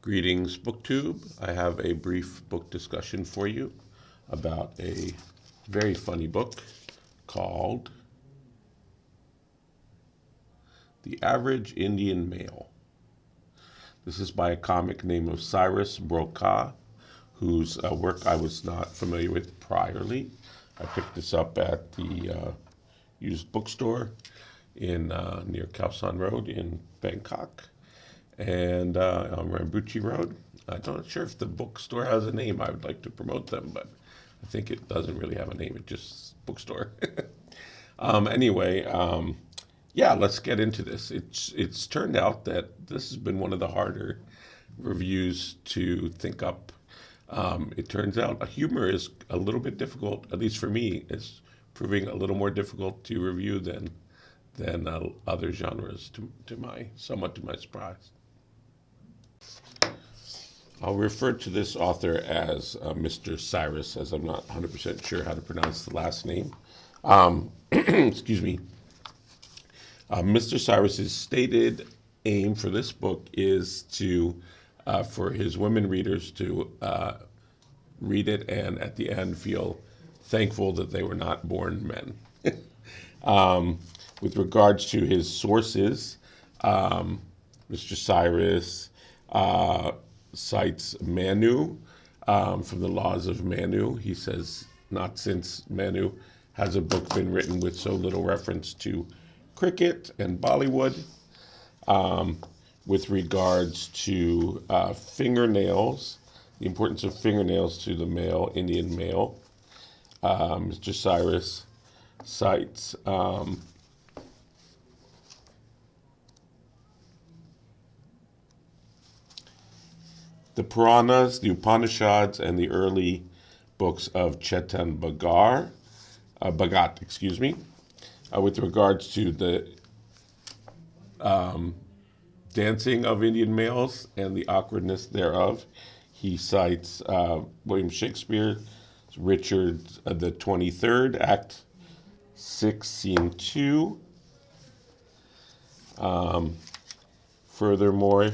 Greetings, BookTube. I have a brief book discussion for you about a very funny book called The Average Indian Male. This is by a comic named of CYRUS BROACHA, whose work I was not familiar with priorly. I picked this up at the used bookstore in near Khao San Road in Bangkok, and on Rambuchi Road. I'm not sure if the bookstore has a name. I would like to promote them, but I think it doesn't really have a name. It's just bookstore. Anyway, yeah, let's get into this. It's turned out that this has been one of the harder reviews to think up. It turns out humor is a little bit difficult, at least for me. It's proving a little more difficult to review than other genres, somewhat to my surprise. I'll refer to this author as Mr. Cyrus, as I'm not 100% sure how to pronounce the last name. Excuse me. Mr. Cyrus's stated aim for this book is to, for his women readers to read it and at the end feel thankful that they were not born men. With regards to his sources, Mr. Cyrus cites Manu from the Laws of Manu. He says, not since Manu has a book been written with so little reference to cricket and Bollywood. With regards to fingernails, the importance of fingernails to the male, Indian male, Mr. Cyrus cites the Puranas, the Upanishads, and the early books of Chetan Bhagat, with regards to the dancing of Indian males and the awkwardness thereof. He cites William Shakespeare's Richard the 23rd, Act 6, Scene 2. Furthermore,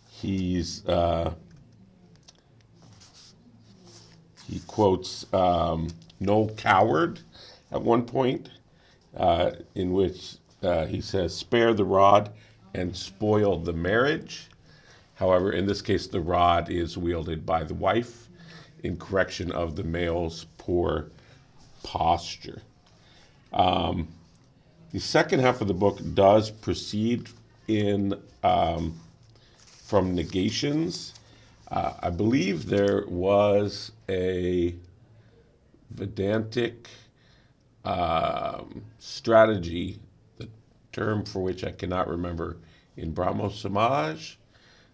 he quotes No Coward at one point, in which he says, spare the rod and spoil the marriage. However, in this case, the rod is wielded by the wife in correction of the male's poor posture. The second half of the book does proceed from negations. I believe there was a Vedantic strategy, the term for which I cannot remember, in Brahmo Samaj,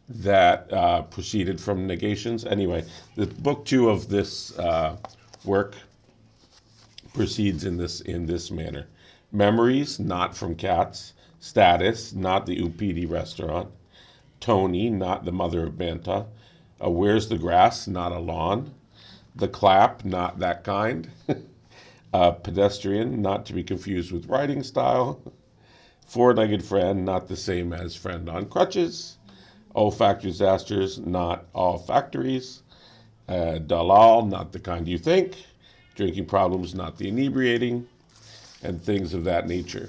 that proceeded from negations. Anyway, the book 2 of this work proceeds in this manner. Memories, not from cats. Status, not the Upidi restaurant. Tony, not the mother of Banta. Where's the grass, not a lawn. The clap, not that kind. Pedestrian, not to be confused with writing style. Four-legged friend, not the same as friend on crutches. Olfactory disasters, not all factories. Dalal, not the kind you think. Drinking problems, not the inebriating. And things of that nature.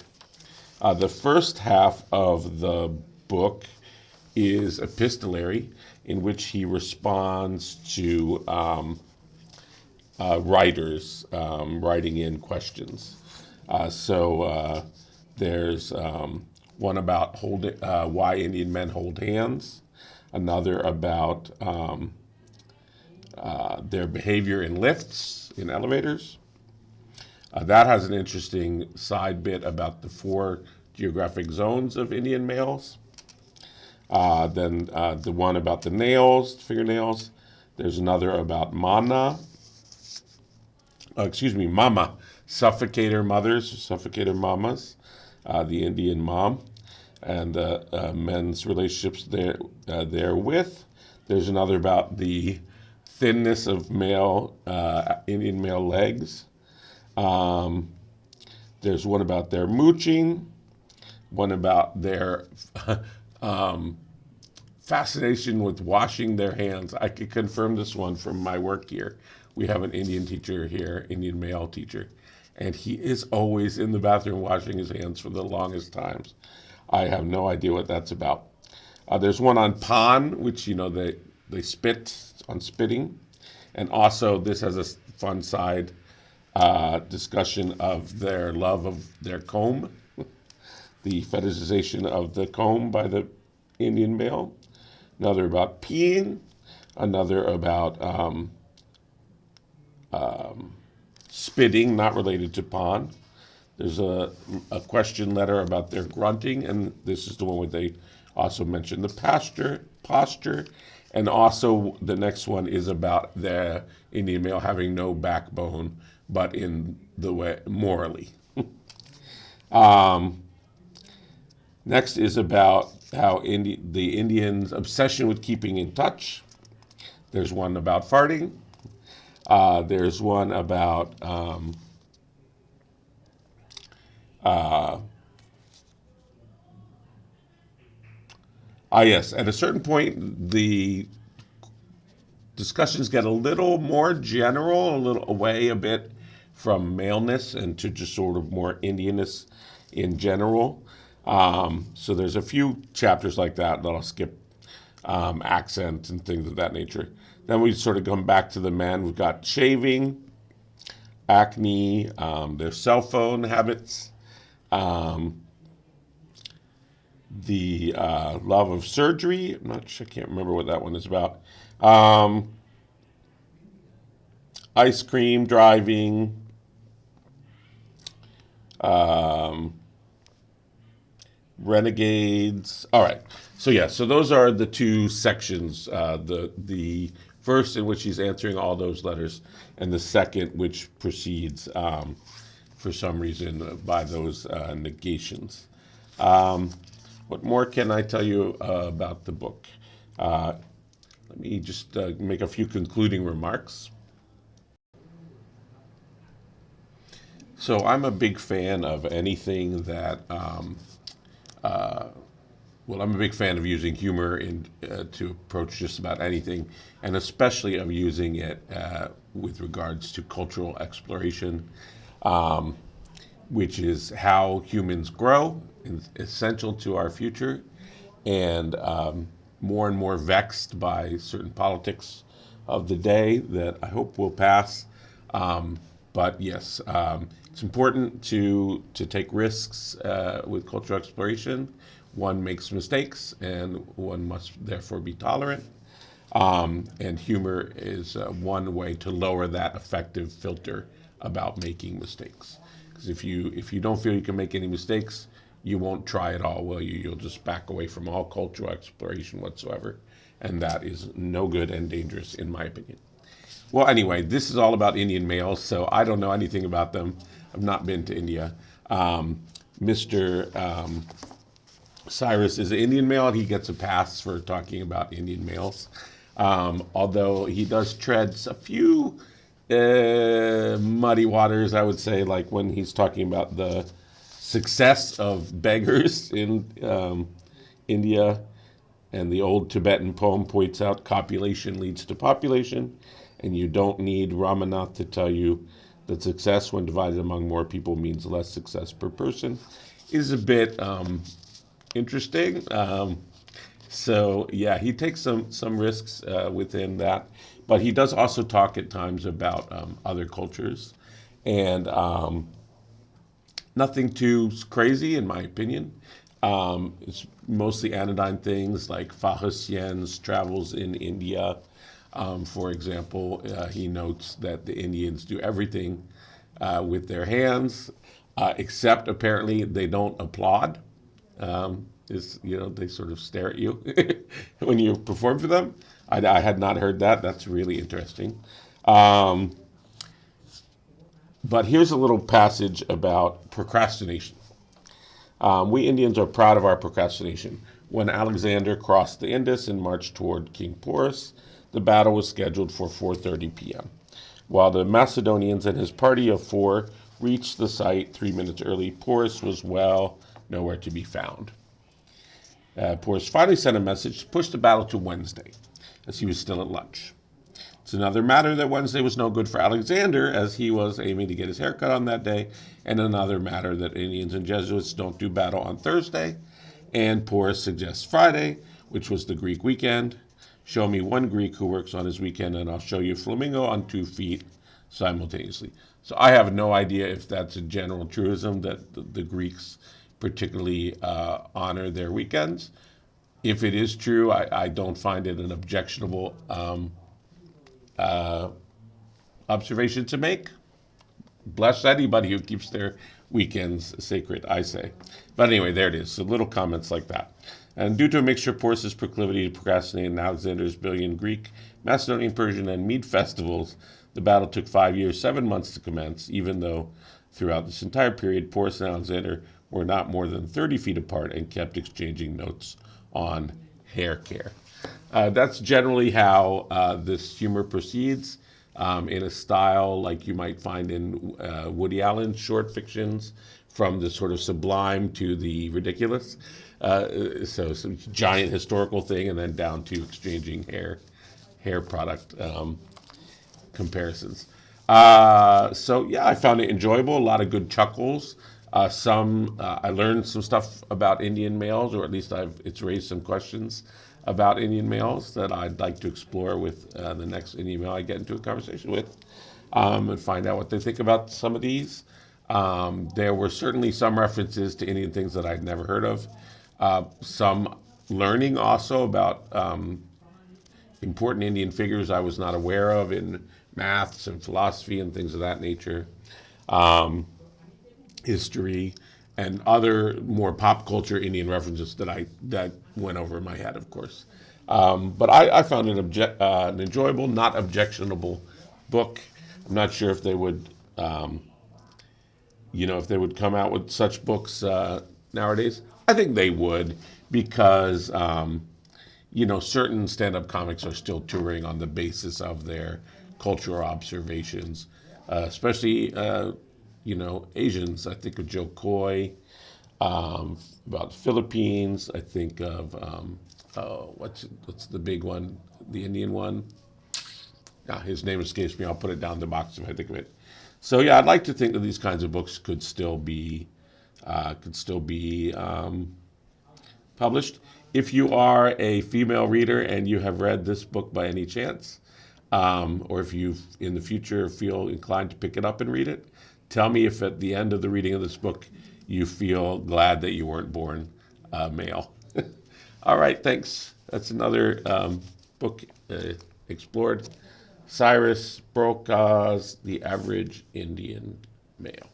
The first half of the book is epistolary, in which he responds to writers writing in questions. So there's one about why Indian men hold hands, another about their behavior in lifts, in elevators. That has an interesting side bit about the 4 geographic zones of Indian males. Then the one about the nails, fingernails. There's another about mama, suffocator mothers, suffocator mamas, the Indian mom, and men's relationships therewith. There's another about the thinness of Indian male legs. There's one about their mooching, one about their fascination with washing their hands. I could confirm this one from my work here. We have an Indian teacher here, Indian male teacher, and he is always in the bathroom washing his hands for the longest times. I have no idea what that's about. There's one on pan, which, they spit on spitting. And also, this has a fun side discussion of their love of their comb, the fetishization of the comb by the Indian male. Another about peeing. Another about spitting, not related to pan. There's a question letter about their grunting, and this is the one where they also mention the posture, and also the next one is about the Indian male having no backbone, but in the way morally. Next is about how the Indians' obsession with keeping in touch. There's one about farting. There's one about yes, at a certain point, the discussions get a little more general, a little away a bit from maleness and to just sort of more Indianness in general. So there's a few chapters like that I'll skip, accent and things of that nature. Then we sort of come back to the men. We've got shaving, acne, their cell phone habits, the love of surgery. I can't remember what that one is about. Ice cream, driving, renegades. All right. So those are the two sections. The first in which he's answering all those letters, and the second which proceeds for some reason by those negations. What more can I tell you about the book? Let me just make a few concluding remarks. So I'm a big fan of anything that, I'm a big fan of using humor to approach just about anything, and especially of using it with regards to cultural exploration, which is how humans grow, is essential to our future, and more and more vexed by certain politics of the day that I hope will pass. But yes, it's important to take risks with cultural exploration. One makes mistakes, and one must therefore be tolerant. And humor is one way to lower that effective filter about making mistakes. Because if you don't feel you can make any mistakes, you won't try at all, will you? You'll just back away from all cultural exploration whatsoever. And that is no good and dangerous, in my opinion. Well, anyway, this is all about Indian males, so I don't know anything about them. I've not been to India. Mr. Cyrus is an Indian male, and he gets a pass for talking about Indian males. Although he does tread a few muddy waters, I would say, like when he's talking about the success of beggars in India, and the old Tibetan poem points out copulation leads to population, and you don't need Ramanath to tell you that success when divided among more people means less success per person, is a bit interesting. So yeah, he takes some risks within that, but he does also talk at times about other cultures, and nothing too crazy in my opinion. It's mostly anodyne things like Fahasien's travels in India. For example, he notes that the Indians do everything with their hands, except apparently they don't applaud. They sort of stare at you when you perform for them. I had not heard that. That's really interesting. But here's a little passage about procrastination. We Indians are proud of our procrastination. When Alexander crossed the Indus and marched toward King Porus, the battle was scheduled for 4:30 p.m. While the Macedonians and his party of 4 reached the site 3 minutes early, Porus was nowhere to be found. Porus finally sent a message to push the battle to Wednesday, as he was still at lunch. It's another matter that Wednesday was no good for Alexander, as he was aiming to get his hair cut on that day, and another matter that Indians and Jesuits don't do battle on Thursday, and Porus suggests Friday, which was the Greek weekend. Show me one Greek who works on his weekend, and I'll show you a flamingo on 2 feet simultaneously. So I have no idea if that's a general truism that the Greeks particularly honor their weekends. If it is true, I don't find it an objectionable observation to make. Bless anybody who keeps their weekends sacred, I say. But anyway, there it is. So little comments like that. And due to a mixture of Porus's proclivity to procrastinate and Alexander's billion Greek, Macedonian, Persian, and Mede festivals, the battle took 5 years, 7 months to commence, even though throughout this entire period, Porus and Alexander were not more than 30 feet apart and kept exchanging notes on hair care. That's generally how this humor proceeds, in a style like you might find in Woody Allen's short fictions, from the sort of sublime to the ridiculous. So some giant historical thing, and then down to exchanging hair product comparisons. So yeah, I found it enjoyable. A lot of good chuckles. I learned some stuff about Indian males, or at least it's raised some questions about Indian males that I'd like to explore with the next Indian male I get into a conversation with, and find out what they think about some of these. There were certainly some references to Indian things that I'd never heard of. Some learning also about important Indian figures I was not aware of in maths and philosophy and things of that nature. History, and other more pop culture Indian references that went over my head, of course. But I found it an enjoyable, not objectionable book. I'm not sure if they would, if they would come out with such books nowadays. I think they would, because certain stand-up comics are still touring on the basis of their cultural observations, especially Asians. I think of Joe Coy, about the Philippines. I think of what's the big one, the Indian one. His name escapes me. I'll put it down in the box if I think of it. So yeah, I'd like to think that these kinds of books could still be published. If you are a female reader and you have read this book by any chance, or if you in the future feel inclined to pick it up and read it, tell me if at the end of the reading of this book you feel glad that you weren't born male. All right, thanks. That's another book explored. CYRUS, BROACHA's The Average Indian Male.